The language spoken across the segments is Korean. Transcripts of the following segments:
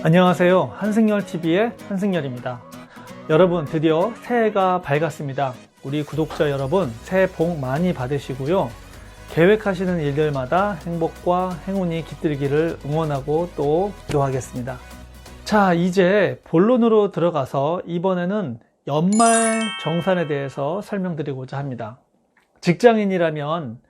안녕하세요. 한승열TV의 한승열입니다. 여러분, 드디어 새해가 밝았습니다. 우리 구독자 여러분, 새해 복 많이 받으시고요. 계획하시는 일들마다 행복과 행운이 깃들기를 응원하고 또 기도하겠습니다. 자, 이제 본론으로 들어가서 이번에는 연말 정산에 대해서 설명드리고자 합니다. 직장인이라면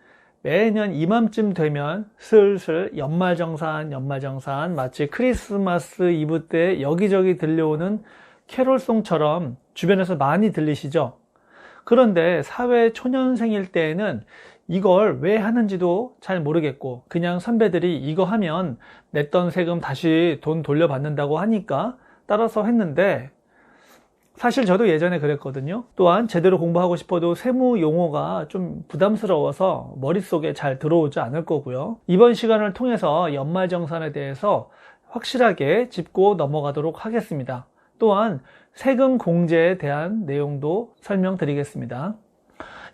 매년 이맘쯤 되면 슬슬 연말정산 마치 크리스마스 이브 때 여기저기 들려오는 캐롤송처럼 주변에서 많이 들리시죠? 그런데 사회 초년생일 때에는 이걸 왜 하는지도 잘 모르겠고 그냥 선배들이 이거 하면 냈던 세금 다시 돈 돌려받는다고 하니까 따라서 했는데, 사실 저도 예전에 그랬거든요. 또한 제대로 공부하고 싶어도 세무 용어가 좀 부담스러워서 머릿속에 잘 들어오지 않을 거고요. 이번 시간을 통해서 연말정산에 대해서 확실하게 짚고 넘어가도록 하겠습니다. 또한 세금 공제에 대한 내용도 설명드리겠습니다.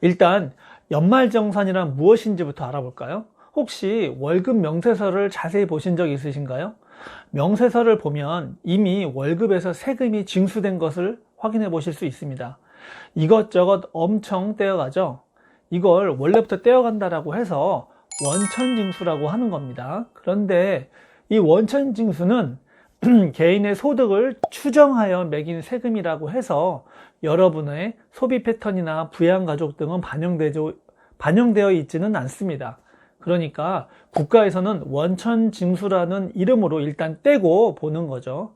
일단 연말정산이란 무엇인지부터 알아볼까요? 혹시 월급 명세서를 자세히 보신 적 있으신가요? 명세서를 보면 이미 월급에서 세금이 징수된 것을 확인해 보실 수 있습니다. 이것저것 엄청 떼어가죠. 이걸 원래부터 떼어간다라고 해서 원천징수라고 하는 겁니다. 그런데 이 원천징수는 개인의 소득을 추정하여 매긴 세금이라고 해서 여러분의 소비 패턴이나 부양가족 등은 반영되어 있지는 않습니다. 그러니까 국가에서는 원천징수라는 이름으로 일단 떼고 보는 거죠.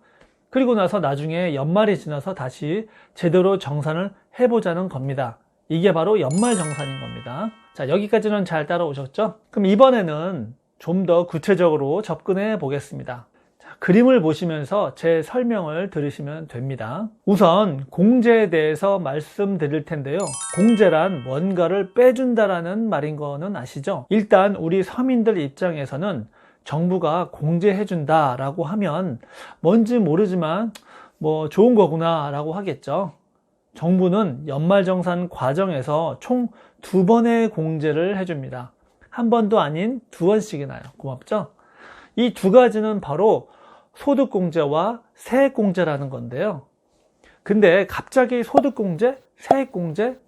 그리고 나서 나중에 연말이 지나서 다시 제대로 정산을 해보자는 겁니다. 이게 바로 연말정산인 겁니다. 자, 여기까지는 잘 따라오셨죠? 그럼 이번에는 좀 더 구체적으로 접근해 보겠습니다. 자, 그림을 보시면서 제 설명을 들으시면 됩니다. 우선 공제에 대해서 말씀드릴 텐데요. 공제란 뭔가를 빼준다라는 말인 거는 아시죠? 일단 우리 서민들 입장에서는 정부가 공제해준다 라고 하면 뭔지 모르지만 뭐 좋은 거구나 라고 하겠죠. 정부는 연말정산 과정에서 총 2번의 공제를 해줍니다. 한 번도 아닌 2번씩이나요. 고맙죠? 이 두 가지는 바로 소득공제와 세액공제라는 건데요. 근데 갑자기 소득공제, 세액공제,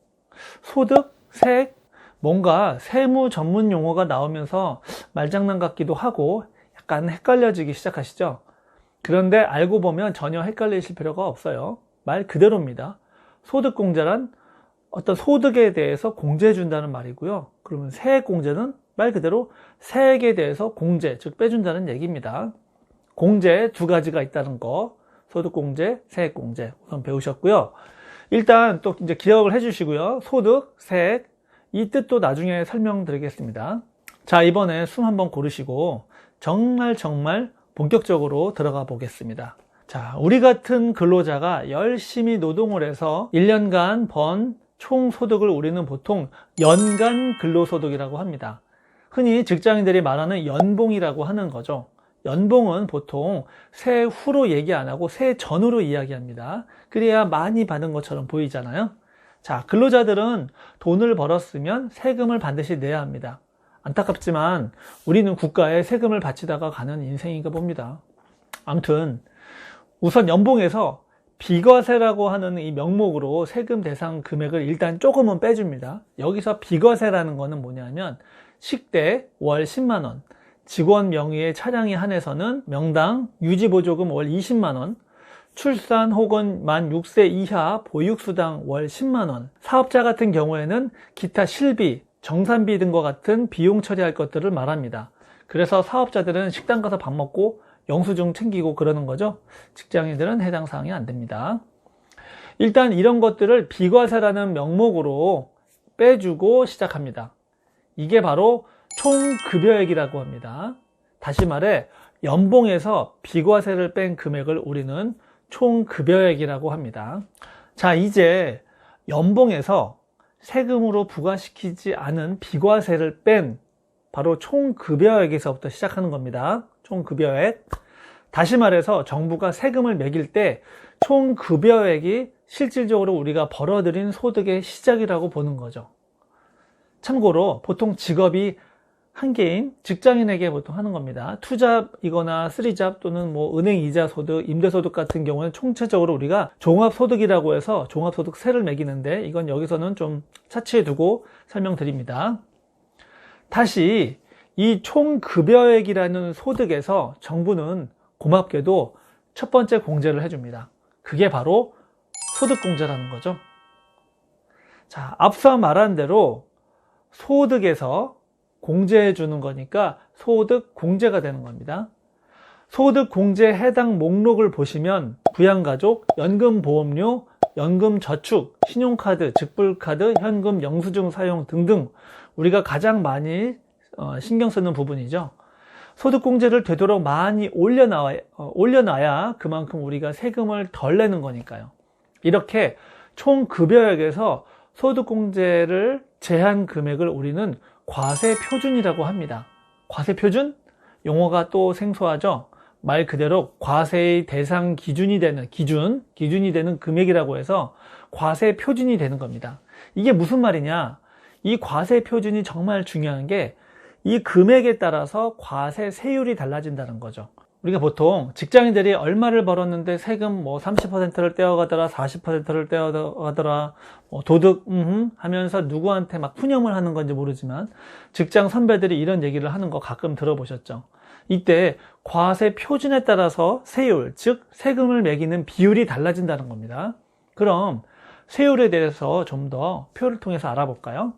소득, 세액, 뭔가 세무 전문 용어가 나오면서 말장난 같기도 하고 약간 헷갈려지기 시작하시죠? 그런데 알고 보면 전혀 헷갈리실 필요가 없어요. 말 그대로입니다. 소득공제란 어떤 소득에 대해서 공제해 준다는 말이고요. 그러면 세액공제는 말 그대로 세액에 대해서 공제, 즉 빼준다는 얘기입니다. 공제 두 가지가 있다는 거, 소득공제, 세액공제 우선 배우셨고요. 일단 또 이제 기억을 해주시고요. 소득, 세액, 이 뜻도 나중에 설명드리겠습니다. 자, 이번에 숨 한번 고르시고 정말 본격적으로 들어가 보겠습니다. 자, 우리 같은 근로자가 열심히 노동을 해서 1년간 번 총 소득을 우리는 보통 연간 근로소득이라고 합니다. 흔히 직장인들이 말하는 연봉이라고 하는 거죠. 연봉은 보통 세 후로 얘기 안 하고 세 전후로 이야기합니다. 그래야 많이 받은 것처럼 보이잖아요. 자, 근로자들은 돈을 벌었으면 세금을 반드시 내야 합니다. 안타깝지만 우리는 국가에 세금을 바치다가 가는 인생인가 봅니다. 아무튼 우선 연봉에서 비과세라고 하는 이 명목으로 세금 대상 금액을 일단 조금은 빼줍니다. 여기서 비과세라는 거는 뭐냐면 식대 월 10만 원, 직원 명의의 차량에 한해서는 명당 유지보조금 월 20만 원, 출산 혹은 만 6세 이하 보육수당 월 10만원, 사업자 같은 경우에는 기타 실비, 정산비 등과 같은 비용 처리할 것들을 말합니다. 그래서 사업자들은 식당 가서 밥 먹고 영수증 챙기고 그러는 거죠. 직장인들은 해당 사항이 안 됩니다. 일단 이런 것들을 비과세라는 명목으로 빼주고 시작합니다. 이게 바로 총급여액이라고 합니다. 다시 말해 연봉에서 비과세를 뺀 금액을 우리는 총급여액이라고 합니다. 자, 이제 연봉에서 세금으로 부과시키지 않은 비과세를 뺀 바로 총급여액에서부터 시작하는 겁니다. 총급여액. 다시 말해서 정부가 세금을 매길 때 총급여액이 실질적으로 우리가 벌어들인 소득의 시작이라고 보는 거죠. 참고로 보통 직업이 한개인 직장인에게 보통 하는 겁니다. 투잡이거나 쓰리잡 또는 뭐 은행 이자 소득, 임대소득 같은 경우는 총체적으로 우리가 종합소득이라고 해서 종합소득세를 매기는데 이건 여기서는 좀 차치해 두고 설명드립니다. 다시 이 총급여액이라는 소득에서 정부는 고맙게도 첫 번째 공제를 해줍니다. 그게 바로 소득공제라는 거죠. 자, 앞서 말한 대로 소득에서 공제해 주는 거니까 소득공제가 되는 겁니다. 소득공제 해당 목록을 보시면 부양가족, 연금보험료, 연금저축, 신용카드, 직불카드, 현금 영수증 사용 등등 우리가 가장 많이 신경 쓰는 부분이죠. 소득공제를 되도록 많이 올려놔야 그만큼 우리가 세금을 덜 내는 거니까요. 이렇게 총급여액에서 소득공제를 제한 금액을 우리는 과세표준이라고 합니다. 과세표준? 용어가 또 생소하죠? 말 그대로 과세의 대상 기준이 되는 기준이 되는 금액이라고 해서 과세표준이 되는 겁니다. 이게 무슨 말이냐? 이 과세표준이 정말 중요한 게 이 금액에 따라서 과세 세율이 달라진다는 거죠. 우리가 보통 직장인들이 얼마를 벌었는데 세금 뭐 30%를 떼어가더라, 40%를 떼어가더라, 도둑 하면서 누구한테 막 푸념을 하는 건지 모르지만 직장 선배들이 이런 얘기를 하는 거 가끔 들어보셨죠. 이때 과세 표준에 따라서 세율, 즉 세금을 매기는 비율이 달라진다는 겁니다. 그럼 세율에 대해서 좀 더 표를 통해서 알아볼까요?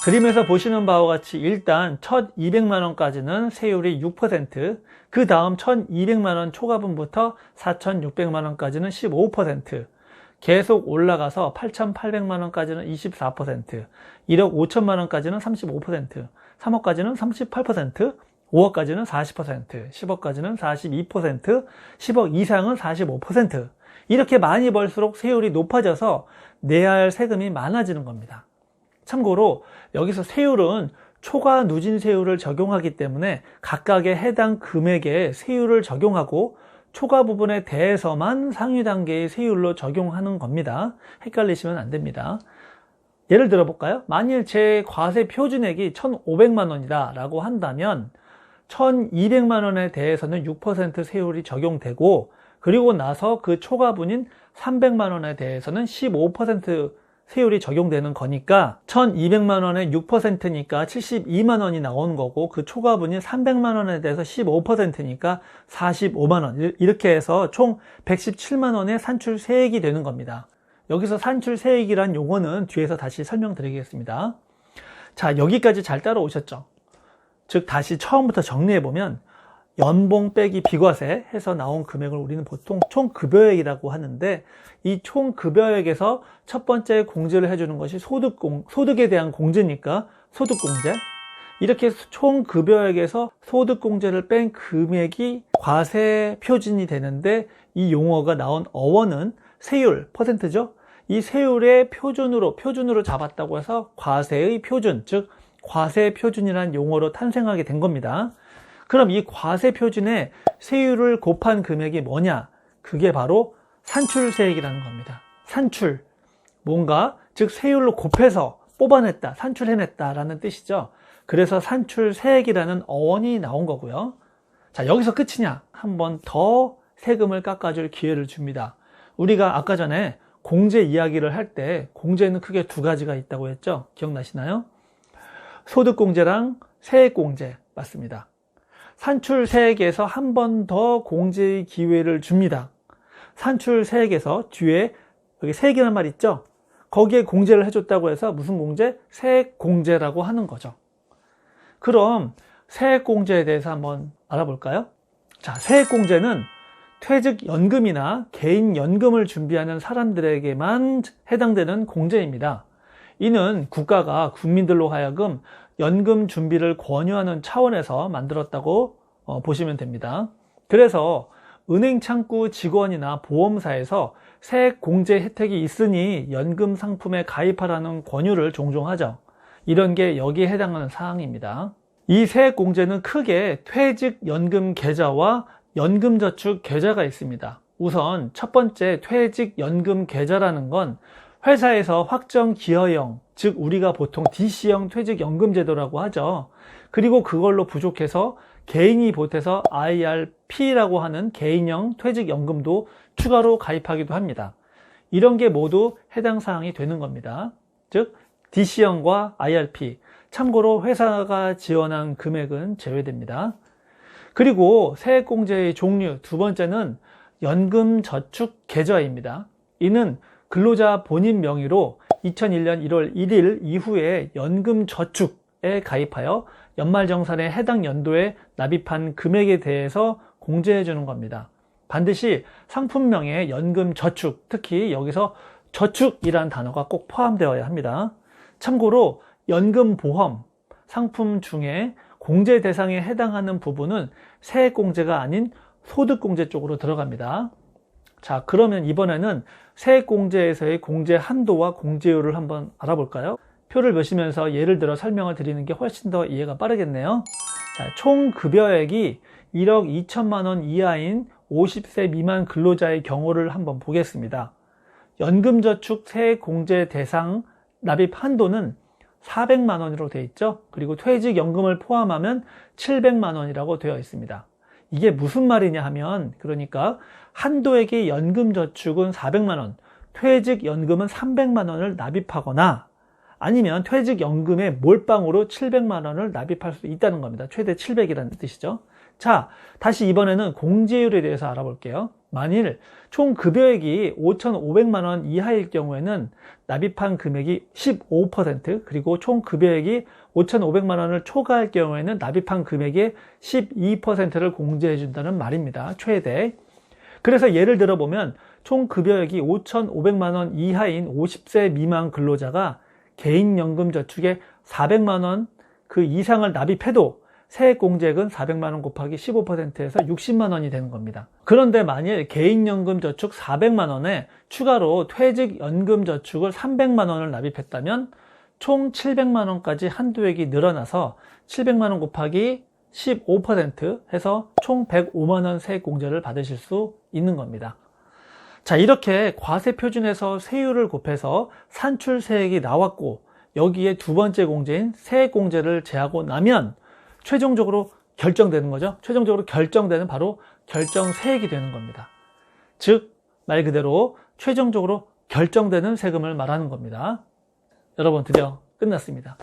그림에서 보시는 바와 같이 일단 첫 200만 원까지는 세율이 6%, 그 다음 1200만 원 초과분부터 4600만 원까지는 15%, 계속 올라가서 8800만 원까지는 24%, 1억 5천만 원까지는 35%, 3억까지는 38%, 5억까지는 40%, 10억까지는 42%, 10억 이상은 45%. 이렇게 많이 벌수록 세율이 높아져서 내야 할 세금이 많아지는 겁니다. 참고로 여기서 세율은 초과 누진 세율을 적용하기 때문에 각각의 해당 금액에 세율을 적용하고 초과 부분에 대해서만 상위 단계의 세율로 적용하는 겁니다. 헷갈리시면 안 됩니다. 예를 들어 볼까요? 만일 제 과세 표준액이 1,500만 원이다 라고 한다면 1,200만 원에 대해서는 6% 세율이 적용되고 그리고 나서 그 초과분인 300만 원에 대해서는 15% 세율이 적용되는 거니까 1,200만 원에 6%니까 72만 원이 나오는 거고 그 초과분이 300만 원에 대해서 15%니까 45만 원 이렇게 해서 총 117만 원의 산출세액이 되는 겁니다. 여기서 산출세액이란 용어는 뒤에서 다시 설명드리겠습니다. 자, 여기까지 잘 따라오셨죠? 즉 다시 처음부터 정리해보면 연봉 빼기 비과세 해서 나온 금액을 우리는 보통 총급여액이라고 하는데 이 총급여액에서 첫 번째 공제를 해주는 것이 소득에 대한 공제니까 소득공제. 이렇게 총급여액에서 소득공제를 뺀 금액이 과세 표준이 되는데 이 용어가 나온 어원은 세율, 퍼센트죠. 이 세율의 표준으로 잡았다고 해서 과세의 표준, 즉 과세 표준이라는 용어로 탄생하게 된 겁니다. 그럼 이 과세 표준에 세율을 곱한 금액이 뭐냐? 그게 바로 산출세액이라는 겁니다. 산출. 뭔가, 즉 세율로 곱해서 뽑아냈다, 산출해냈다라는 뜻이죠. 그래서 산출세액이라는 어원이 나온 거고요. 자, 여기서 끝이냐? 한 번 더 세금을 깎아줄 기회를 줍니다. 우리가 아까 전에 공제 이야기를 할 때 공제는 크게 두 가지가 있다고 했죠. 기억나시나요? 소득공제랑 세액공제 맞습니다. 산출세액에서 한 번 더 공제의 기회를 줍니다. 산출세액에서 뒤에 여기 세액이라는 말 있죠? 거기에 공제를 해줬다고 해서 무슨 공제? 세액공제라고 하는 거죠. 그럼 세액공제에 대해서 한번 알아볼까요? 자, 세액공제는 퇴직연금이나 개인연금을 준비하는 사람들에게만 해당되는 공제입니다. 이는 국가가 국민들로 하여금 연금 준비를 권유하는 차원에서 만들었다고 보시면 됩니다. 그래서 은행 창구 직원이나 보험사에서 세액 공제 혜택이 있으니 연금 상품에 가입하라는 권유를 종종 하죠. 이런 게 여기에 해당하는 사항입니다. 이 세액 공제는 크게 퇴직연금 계좌와 연금저축 계좌가 있습니다. 우선 첫 번째 퇴직연금 계좌라는 건 회사에서 확정 기여형, 즉 우리가 보통 DC형 퇴직연금 제도라고 하죠. 그리고 그걸로 부족해서 개인이 보태서 IRP라고 하는 개인형 퇴직연금도 추가로 가입하기도 합니다. 이런 게 모두 해당 사항이 되는 겁니다. 즉 DC형과 IRP, 참고로 회사가 지원한 금액은 제외됩니다. 그리고 세액공제의 종류 두 번째는 연금저축계좌입니다. 이는 근로자 본인 명의로 2001년 1월 1일 이후에 연금저축에 가입하여 연말정산에 해당 연도에 납입한 금액에 대해서 공제해 주는 겁니다. 반드시 상품명에 연금저축, 특히 여기서 저축이란 단어가 꼭 포함되어야 합니다. 참고로 연금보험 상품 중에 공제 대상에 해당하는 부분은 세액공제가 아닌 소득공제 쪽으로 들어갑니다. 자, 그러면 이번에는 세액공제에서의 공제 한도와 공제율을 한번 알아볼까요? 표를 보시면서 예를 들어 설명을 드리는 게 훨씬 더 이해가 빠르겠네요. 자, 총 급여액이 1억 2천만 원 이하인 50세 미만 근로자의 경우를 한번 보겠습니다. 연금저축 세액공제 대상 납입 한도는 400만 원으로 되어 있죠. 그리고 퇴직연금을 포함하면 700만 원이라고 되어 있습니다. 이게 무슨 말이냐 하면, 그러니까 한도액의 연금저축은 400만 원, 퇴직연금은 300만 원을 납입하거나 아니면 퇴직연금에 몰빵으로 700만 원을 납입할 수 있다는 겁니다. 최대 700이라는 뜻이죠. 자, 다시 이번에는 공제율에 대해서 알아볼게요. 만일 총 급여액이 5,500만 원 이하일 경우에는 납입한 금액이 15%, 그리고 총 급여액이 5,500만 원을 초과할 경우에는 납입한 금액의 12%를 공제해 준다는 말입니다. 최대. 그래서 예를 들어 보면 총 급여액이 5,500만 원 이하인 50세 미만 근로자가 개인연금저축에 400만 원 그 이상을 납입해도 세액공제액은 400만 원 곱하기 15%에서 60만 원이 되는 겁니다. 그런데 만일 개인연금저축 400만 원에 추가로 퇴직연금저축을 300만 원을 납입했다면 총 700만 원까지 한도액이 늘어나서 700만 원 곱하기 15% 해서 총 105만 원 세액공제를 받으실 수 있는 겁니다. 자, 이렇게 과세표준에서 세율을 곱해서 산출세액이 나왔고 여기에 두 번째 공제인 세액공제를 제하고 나면 최종적으로 결정되는 거죠. 최종적으로 결정되는 바로 결정세액이 되는 겁니다. 즉, 말 그대로 최종적으로 결정되는 세금을 말하는 겁니다. 여러분, 드디어 끝났습니다.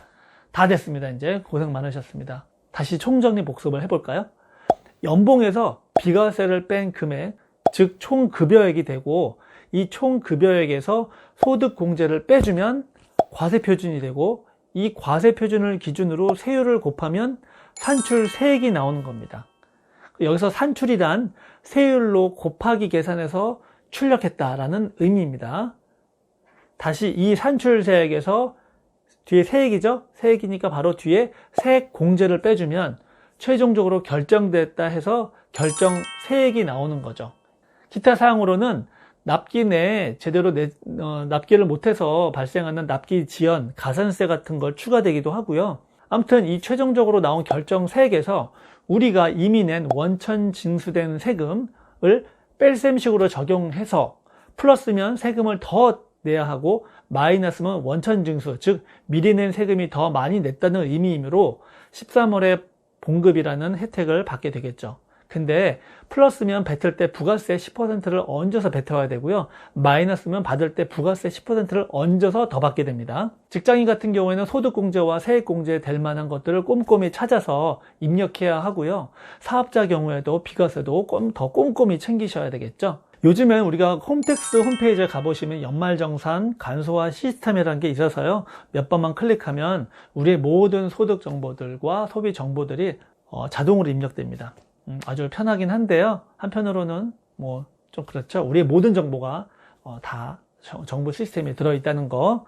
다 됐습니다. 이제 고생 많으셨습니다. 다시 총정리 복습을 해볼까요? 연봉에서 비과세를 뺀 금액, 즉 총급여액이 되고 이 총급여액에서 소득공제를 빼주면 과세표준이 되고 이 과세표준을 기준으로 세율을 곱하면 산출세액이 나오는 겁니다. 여기서 산출이란 세율로 곱하기 계산해서 출력했다라는 의미입니다. 다시 이 산출세액에서 뒤에 세액이죠? 세액이니까 바로 뒤에 세액공제를 빼주면 최종적으로 결정됐다 해서 결정세액이 나오는 거죠. 기타 사항으로는 납기 내에 제대로 납기를 못해서 발생하는 납기 지연, 가산세 같은 걸 추가되기도 하고요. 아무튼 이 최종적으로 나온 결정세액에서 우리가 이미 낸 원천 징수된 세금을 뺄셈식으로 적용해서 플러스면 세금을 더 내야 하고 마이너스면 원천 징수, 즉 미리 낸 세금이 더 많이 냈다는 의미이므로 13월에 봉급이라는 혜택을 받게 되겠죠. 근데 플러스면 뱉을 때 부가세 10%를 얹어서 뱉어야 되고요. 마이너스면 받을 때 부가세 10%를 얹어서 더 받게 됩니다. 직장인 같은 경우에는 소득공제와 세액공제 될 만한 것들을 꼼꼼히 찾아서 입력해야 하고요. 사업자 경우에도 비과세도 더 꼼꼼히 챙기셔야 되겠죠. 요즘엔 우리가 홈택스 홈페이지에 가보시면 연말정산 간소화 시스템이라는 게 있어서요. 몇 번만 클릭하면 우리의 모든 소득 정보들과 소비 정보들이 자동으로 입력됩니다. 아주 편하긴 한데요. 한편으로는 뭐 좀 그렇죠. 우리의 모든 정보가 다 정부 시스템에 들어있다는 거,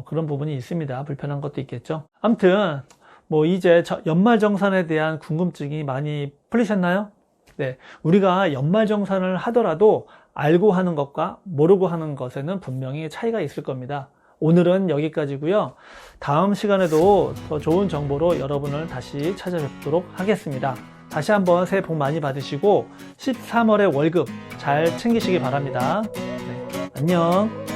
그런 부분이 있습니다. 불편한 것도 있겠죠. 아무튼 뭐 이제 연말정산에 대한 궁금증이 많이 풀리셨나요? 네, 우리가 연말정산을 하더라도 알고 하는 것과 모르고 하는 것에는 분명히 차이가 있을 겁니다. 오늘은 여기까지고요. 다음 시간에도 더 좋은 정보로 여러분을 다시 찾아뵙도록 하겠습니다. 다시 한번 새해 복 많이 받으시고 13월의 월급 잘 챙기시기 바랍니다. 네, 안녕.